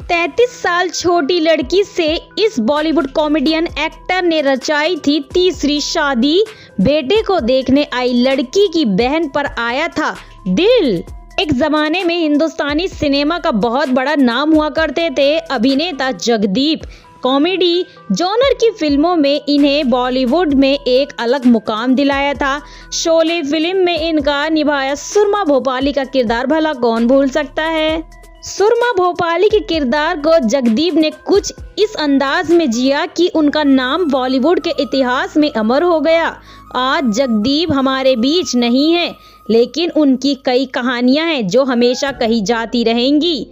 33 साल छोटी लड़की से इस बॉलीवुड कॉमेडियन एक्टर ने रचाई थी तीसरी शादी। बेटे को देखने आई लड़की की बहन पर आया था दिल। एक जमाने में हिंदुस्तानी सिनेमा का बहुत बड़ा नाम हुआ करते थे अभिनेता जगदीप। कॉमेडी जॉनर की फिल्मों में इन्हें बॉलीवुड में एक अलग मुकाम दिलाया था। शोले फिल्म में इनका निभाया सुरमा भोपाली का किरदार भला कौन भूल सकता है। सुरमा भोपाली के किरदार को जगदीप ने कुछ इस अंदाज में जिया कि उनका नाम बॉलीवुड के इतिहास में अमर हो गया। आज जगदीप हमारे बीच नहीं है, लेकिन उनकी कई कहानियां हैं जो हमेशा कही जाती रहेंगी।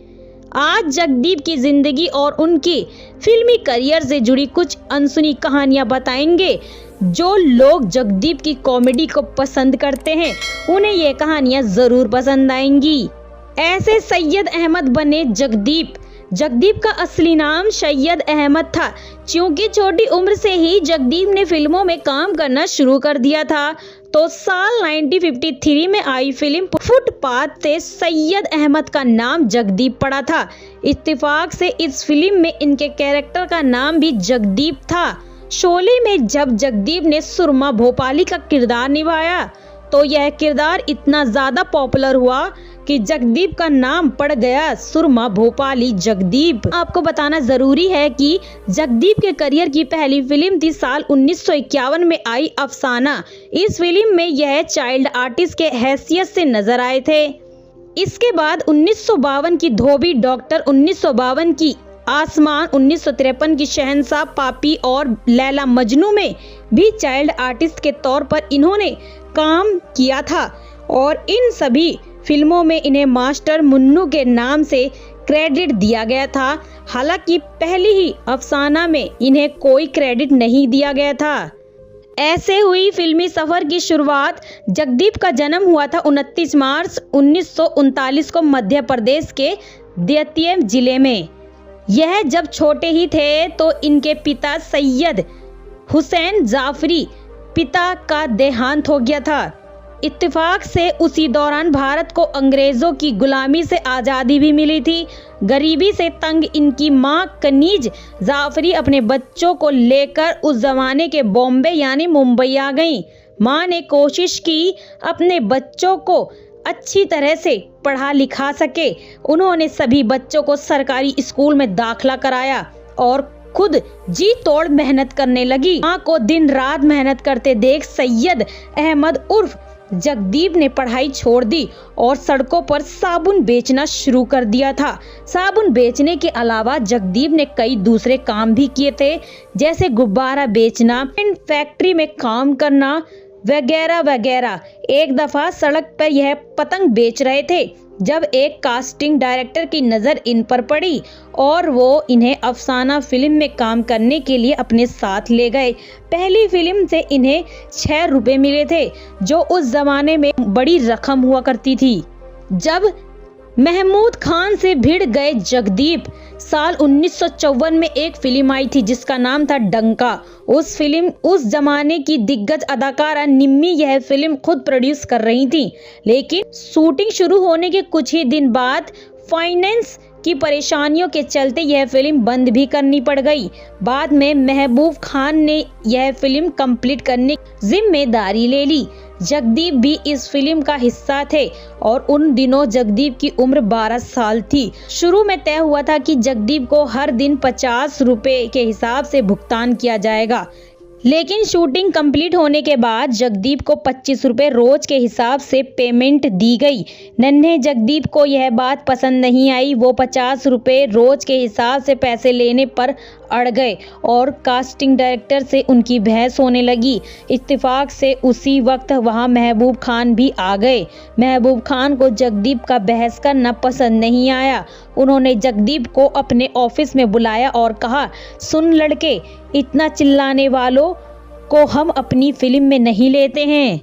आज जगदीप की जिंदगी और उनके फिल्मी करियर से जुड़ी कुछ अनसुनी कहानियां बताएंगे। जो लोग जगदीप की कॉमेडी को पसंद करते हैं उन्हें ये कहानियां जरूर पसंद आएंगी। ऐसे सैयद अहमद बने जगदीप। जगदीप का असली नाम सैयद अहमद था। क्योंकि छोटी उम्र से ही जगदीप ने फिल्मों में काम करना शुरू कर दिया था, तो साल 1953 में आई फिल्म फुटपाथ से सैयद अहमद का नाम जगदीप पड़ा था। इत्तेफाक से इस फिल्म में इनके कैरेक्टर का नाम भी जगदीप था। शोले में जब जगदीप ने सुरमा भोपाली का किरदार निभाया तो यह किरदार इतना ज्यादा पॉपुलर हुआ कि जगदीप का नाम पड़ गया सुरमा भोपाली जगदीप। आपको बताना जरूरी है कि जगदीप के करियर की पहली फिल्म थी साल 1951 में आई अफसाना। इस फिल्म में यह चाइल्ड आर्टिस्ट के हैसियत से नजर आए थे। इसके बाद 1952 की धोबी डॉक्टर, 1952 की आसमान, 1953 की शहंशाह पापी और लैला मजनू में भी चाइल्ड आर्टिस्ट के तौर पर इन्होंने काम किया था और इन सभी फिल्मों में इन्हें मास्टर मुन्नू के नाम से क्रेडिट दिया गया था। हालांकि पहली ही अफसाना में इन्हें कोई क्रेडिट नहीं दिया गया था। ऐसे हुई फिल्मी सफर की शुरुआत। जगदीप का जन्म हुआ था 29 मार्च 1939 को मध्य प्रदेश के दतिया जिले में। यह जब छोटे ही थे तो इनके पिता सैयद हुसैन जाफरी पिता का देहांत हो गया था। इत्तेफाक से उसी दौरान भारत को अंग्रेजों की गुलामी से आज़ादी भी मिली थी। गरीबी से तंग इनकी मां कनीज जाफरी अपने बच्चों को लेकर उस जमाने के बॉम्बे यानी मुंबई आ गईं। मां ने कोशिश की अपने बच्चों को अच्छी तरह से पढ़ा लिखा सके। उन्होंने सभी बच्चों को सरकारी स्कूल में दाखिला कराया और खुद जी तोड़ मेहनत करने लगी। मां को दिन रात मेहनत करते देख सैयद अहमद उर्फ जगदीप ने पढ़ाई छोड़ दी और सड़कों पर साबुन बेचना शुरू कर दिया था। साबुन बेचने के अलावा जगदीप ने कई दूसरे काम भी किए थे, जैसे गुब्बारा बेचना, फैक्ट्री में काम करना वगैरह वगैरह। एक दफा सड़क पर यह पतंग बेच रहे थे जब एक कास्टिंग डायरेक्टर की नज़र इन पर पड़ी और वो इन्हें अफसाना फिल्म में काम करने के लिए अपने साथ ले गए। पहली फिल्म से इन्हें 6 रुपए मिले थे, जो उस जमाने में बड़ी रकम हुआ करती थी। जब महमूद खान से भिड़ गए जगदीप, साल 1954 में एक फिल्म आई थी जिसका नाम था डंका। उस जमाने की दिग्गज अदाकारा निम्मी यह फिल्म खुद प्रोड्यूस कर रही थी, लेकिन शूटिंग शुरू होने के कुछ ही दिन बाद फाइनेंस की परेशानियों के चलते यह फिल्म बंद भी करनी पड़ गई। बाद में महबूब खान ने यह फिल्म कंप्लीट करने की जिम्मेदारी ले ली। जगदीप भी इस फिल्म का हिस्सा थे और उन दिनों जगदीप की उम्र 12 साल थी। शुरू में तय हुआ था कि जगदीप को हर दिन 50 रुपए के हिसाब से भुगतान किया जाएगा, लेकिन शूटिंग कंप्लीट होने के बाद जगदीप को 25 रुपए रोज के हिसाब से पेमेंट दी गई। नन्हे जगदीप को यह बात पसंद नहीं आई। वो 50 रुपए रोज के हिसाब से पैसे लेने पर अड़ गए और कास्टिंग डायरेक्टर से उनकी बहस होने लगी। इत्तेफाक से उसी वक्त वहां महबूब खान भी आ गए। महबूब खान को जगदीप का बहस करना पसंद नहीं आया। उन्होंने जगदीप को अपने ऑफिस में बुलाया और कहा, सुन लड़के, इतना चिल्लाने वालों को हम अपनी फिल्म में नहीं लेते हैं।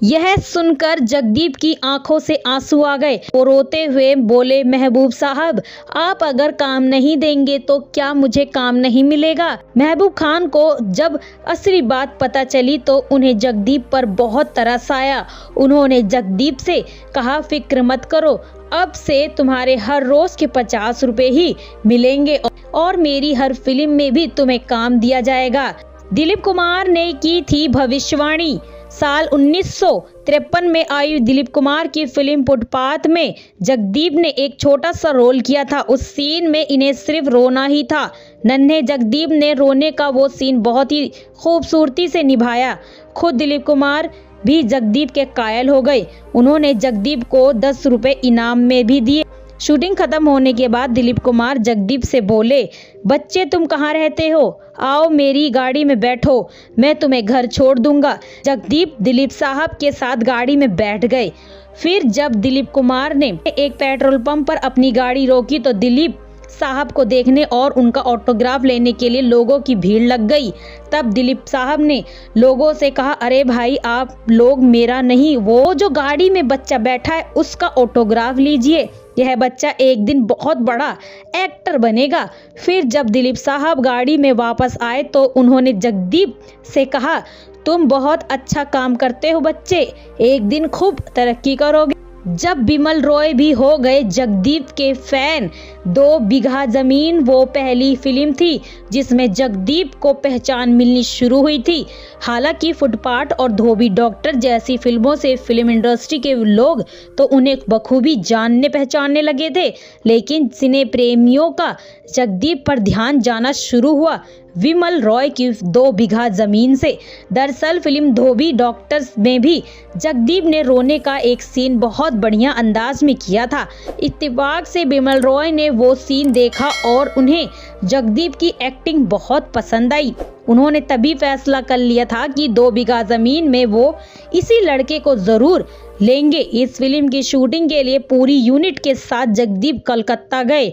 यह सुनकर जगदीप की आंखों से आंसू आ गए। वो रोते हुए बोले, महबूब साहब, आप अगर काम नहीं देंगे तो क्या मुझे काम नहीं मिलेगा? महबूब खान को जब असली बात पता चली तो उन्हें जगदीप पर बहुत तरस आया। उन्होंने जगदीप से कहा, फिक्र मत करो, अब से तुम्हारे हर रोज के 50 रुपए ही मिलेंगे और मेरी हर फिल्म में भी तुम्हें काम दिया जाएगा। दिलीप कुमार ने की थी भविष्यवाणी। साल 1953 में आई दिलीप कुमार की फिल्म फुटपाथ में जगदीप ने एक छोटा सा रोल किया था। उस सीन में इन्हें सिर्फ रोना ही था। नन्हे जगदीप ने रोने का वो सीन बहुत ही खूबसूरती से निभाया। खुद दिलीप कुमार भी जगदीप के कायल हो गए। उन्होंने जगदीप को 10 रुपए इनाम में भी दिए। शूटिंग खत्म होने के बाद दिलीप कुमार जगदीप से बोले, बच्चे तुम कहाँ रहते हो? आओ मेरी गाड़ी में बैठो, मैं तुम्हें घर छोड़ दूंगा। जगदीप दिलीप साहब के साथ गाड़ी में बैठ गए। फिर जब दिलीप कुमार ने एक पेट्रोल पंप पर अपनी गाड़ी रोकी तो दिलीप साहब को देखने और उनका ऑटोग्राफ लेने के लिए लोगों की भीड़ लग गई। तब दिलीप साहब ने लोगों से कहा, अरे भाई, आप लोग मेरा नहीं, वो जो गाड़ी में बच्चा बैठा है उसका ऑटोग्राफ लीजिए। यह बच्चा एक दिन बहुत बड़ा एक्टर बनेगा। फिर जब दिलीप साहब गाड़ी में वापस आए तो उन्होंने जगदीप से कहा, तुम बहुत अच्छा काम करते हो बच्चे, एक दिन खूब तरक्की करोगे। जब बिमल रॉय भी हो गए जगदीप के फैन। 2 बीघा जमीन वो पहली फिल्म थी जिसमें जगदीप को पहचान मिलनी शुरू हुई थी। हालांकि फुटपाथ और धोबी डॉक्टर जैसी फिल्मों से फिल्म इंडस्ट्री के लोग तो उन्हें बखूबी जानने पहचानने लगे थे, लेकिन सिने प्रेमियों का जगदीप पर ध्यान जाना शुरू हुआ विमल रॉय की 2 बीघा जमीन से। दरअसल फिल्म धोबी डॉक्टर्स में भी जगदीप ने रोने का एक सीन बहुत बढ़िया अंदाज में किया था। इत्तेफाक से बिमल रॉय ने वो सीन देखा और उन्हें जगदीप की एक्टिंग बहुत पसंद आई। उन्होंने तभी फैसला कर लिया था कि 2 बीघा जमीन में वो इसी लड़के को जरूर लेंगे। इस फिल्म की शूटिंग के लिए पूरी यूनिट के साथ जगदीप कलकत्ता गए।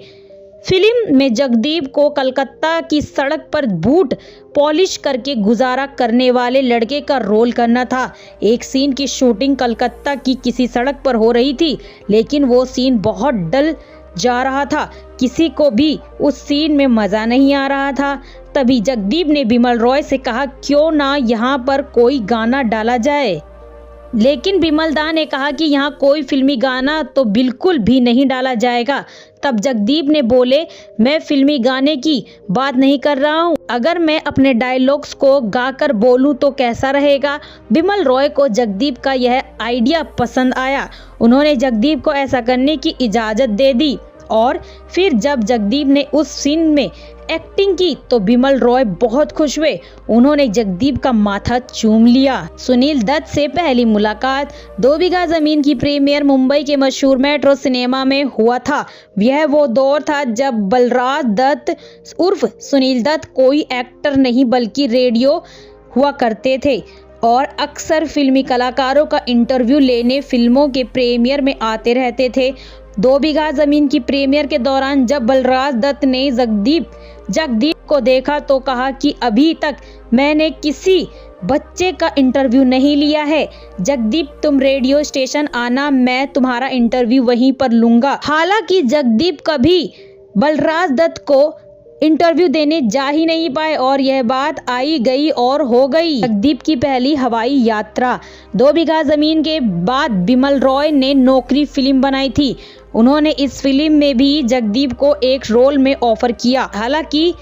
फिल्म में जगदीप को कलकत्ता की सड़क पर बूट पॉलिश करके गुजारा करने वाले लड़के का रोल करना था। एक सीन की शूटिंग कलकत्ता की किसी सड़क पर हो रही थी, लेकिन वो सीन बहुत डल जा रहा था। किसी को भी उस सीन में मजा नहीं आ रहा था। तभी जगदीप ने बिमल रॉय से कहा, क्यों ना यहाँ पर कोई गाना डाला जाए। लेकिन बिमल दा ने कहा कि यहाँ कोई फिल्मी गाना तो बिल्कुल भी नहीं डाला जाएगा। तब जगदीप ने बोले, मैं फिल्मी गाने की बात नहीं कर रहा हूँ, अगर मैं अपने डायलॉग्स को गाकर बोलूँ तो कैसा रहेगा। बिमल रॉय को जगदीप का यह आइडिया पसंद आया। उन्होंने जगदीप को ऐसा करने की इजाज़त दे दी और फिर जब जगदीप ने उस सीन में एक्टिंग की तो बिमल रॉय बहुत खुश हुए। उन्होंने जगदीप का माथा चूम लिया। सुनील दत्त से पहली मुलाकात। 2 बीघा जमीन की प्रीमियर मुंबई के मशहूर मेट्रो सिनेमा में हुआ था। यह वो दौर था जब बलराज दत्त उर्फ सुनील दत्त कोई एक्टर नहीं बल्कि रेडियो हुआ करते थे और अक्सर फिल्मी कलाकारों का इंटरव्यू लेने फिल्मों के प्रीमियर में आते रहते थे। 2 बीघा जमीन की प्रीमियर के दौरान जब बलराज दत्त ने जगदीप को देखा तो कहा कि अभी तक मैंने किसी बच्चे का इंटरव्यू नहीं लिया है। जगदीप, तुम रेडियो स्टेशन आना, मैं तुम्हारा इंटरव्यू वहीं पर लूंगा। हालांकि जगदीप कभी बलराज दत्त को इंटरव्यू देने जा ही नहीं पाए और यह बात आई गई और हो गई। जगदीप की पहली हवाई यात्रा। 2 बीघा जमीन के बाद बिमल रॉय ने नौकरी फिल्म बनाई थी। उन्होंने इस फिल्म में भी जगदीप को एक रोल में ऑफर किया। हालांकि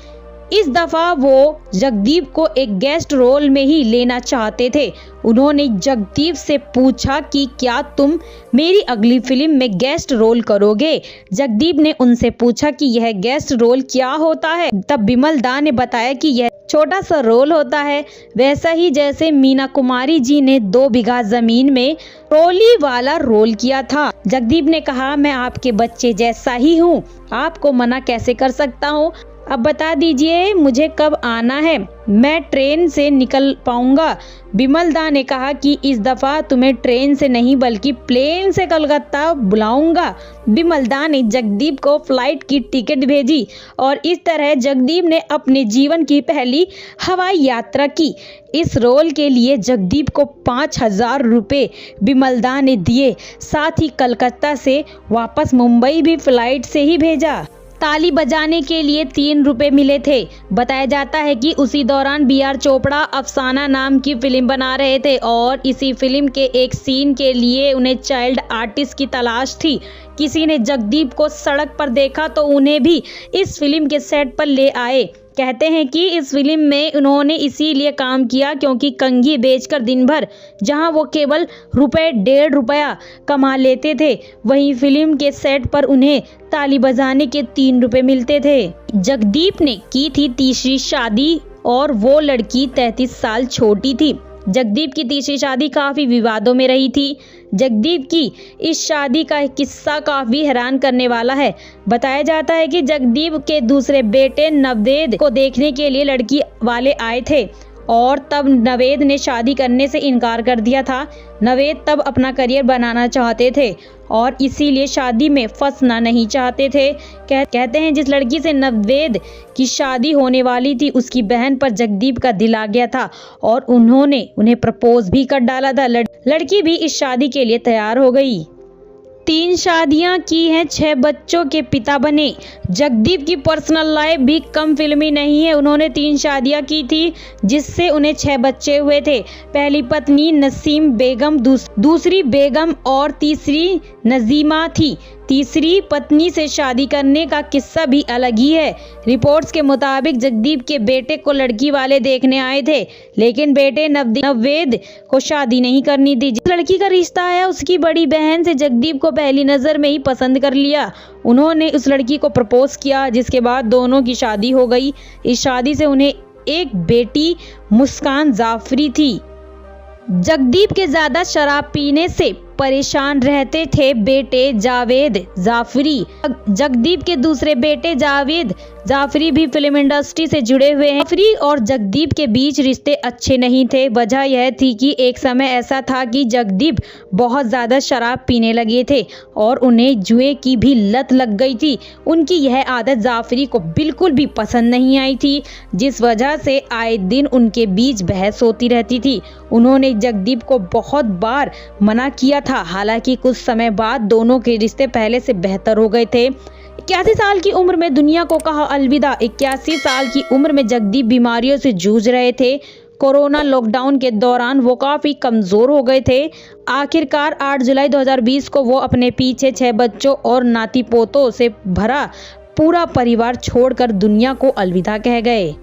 इस दफा वो जगदीप को एक गेस्ट रोल में ही लेना चाहते थे। उन्होंने जगदीप से पूछा कि क्या तुम मेरी अगली फिल्म में गेस्ट रोल करोगे। जगदीप ने उनसे पूछा कि यह गेस्ट रोल क्या होता है। तब बिमल दा ने बताया कि यह छोटा सा रोल होता है, वैसा ही जैसे मीना कुमारी जी ने 2 बीघा जमीन में ट्रॉली वाला रोल किया था। जगदीप ने कहा, मैं आपके बच्चे जैसा ही हूँ, आपको मना कैसे कर सकता हूँ। अब बता दीजिए मुझे कब आना है। मैं ट्रेन से निकल पाऊंगा। बिमल दा ने कहा कि इस दफ़ा तुम्हें ट्रेन से नहीं बल्कि प्लेन से कलकत्ता बुलाऊंगा। बिमल दा ने जगदीप को फ्लाइट की टिकट भेजी और इस तरह जगदीप ने अपने जीवन की पहली हवाई यात्रा की। इस रोल के लिए जगदीप को 5,000 रुपये बिमल दा ने दिए, साथ ही कलकत्ता से वापस मुंबई भी फ्लाइट से ही भेजा। ताली बजाने के लिए 3 रुपये मिले थे। बताया जाता है कि उसी दौरान BR चोपड़ा अफसाना नाम की फिल्म बना रहे थे और इसी फिल्म के एक सीन के लिए उन्हें चाइल्ड आर्टिस्ट की तलाश थी। किसी ने जगदीप को सड़क पर देखा तो उन्हें भी इस फिल्म के सेट पर ले आए। कहते हैं कि इस फिल्म में उन्होंने इसीलिए काम किया क्योंकि कंघी बेचकर दिन भर जहां वो केवल ₹1.5 कमा लेते थे, वहीं फिल्म के सेट पर उन्हें ताली बजाने के 3 रुपये मिलते थे। जगदीप ने की थी तीसरी शादी और वो लड़की 33 साल छोटी थी। जगदीप की तीसरी शादी काफ़ी विवादों में रही थी। जगदीप की इस शादी का किस्सा काफ़ी हैरान करने वाला है। बताया जाता है कि जगदीप के दूसरे बेटे नवेद को देखने के लिए लड़की वाले आए थे और तब नवेद ने शादी करने से इनकार कर दिया था। नवेद तब अपना करियर बनाना चाहते थे और इसीलिए शादी में फंसना नहीं चाहते थे। कहते हैं जिस लड़की से नवेद की शादी होने वाली थी उसकी बहन पर जगदीप का दिल आ गया था और उन्होंने उन्हें प्रपोज भी कर डाला था। लड़की भी इस शादी के लिए तैयार हो गई। 3 शादियां की हैं, 6 बच्चों के पिता बने। जगदीप की पर्सनल लाइफ भी कम फिल्मी नहीं है। उन्होंने 3 शादियां की थी जिससे उन्हें 6 बच्चे हुए थे। पहली पत्नी नसीम बेगम, दूसरी बेगम और तीसरी नजीमा थी। तीसरी पत्नी से शादी करने का किस्सा भी अलग ही है। रिपोर्ट्स के मुताबिक जगदीप के बेटे को लड़की वाले देखने आए थे, लेकिन बेटे नवेद को शादी नहीं करनी थी। जिस लड़की का रिश्ता आया उसकी बड़ी बहन से जगदीप को पहली नज़र में ही पसंद कर लिया। उन्होंने उस लड़की को प्रपोज किया जिसके बाद दोनों की शादी हो गई। इस शादी से उन्हें एक बेटी मुस्कान जाफरी थी। जगदीप के ज़्यादा शराब पीने से परेशान रहते थे बेटे जावेद जाफरी। जगदीप के दूसरे बेटे जावेद जाफरी भी फिल्म इंडस्ट्री से जुड़े हुए हैं। जाफरी और जगदीप के बीच रिश्ते अच्छे नहीं थे। वजह यह थी कि एक समय ऐसा था कि जगदीप बहुत ज़्यादा शराब पीने लगे थे और उन्हें जुए की भी लत लग गई थी। उनकी यह आदत जाफरी को बिल्कुल भी पसंद नहीं आई थी, जिस वजह से आए दिन उनके बीच बहस होती रहती थी। उन्होंने जगदीप को बहुत बार मना किया था, हालांकि कुछ समय बाद दोनों के रिश्ते पहले से बेहतर हो गए थे। 81 साल की उम्र में दुनिया को कहा अलविदा। 81 साल की उम्र में जगदीप बीमारियों से जूझ रहे थे। कोरोना लॉकडाउन के दौरान वो काफ़ी कमज़ोर हो गए थे। आखिरकार 8 जुलाई 2020 को वो अपने पीछे 6 बच्चों और नाती पोतों से भरा पूरा परिवार छोड़कर दुनिया को अलविदा कह गए।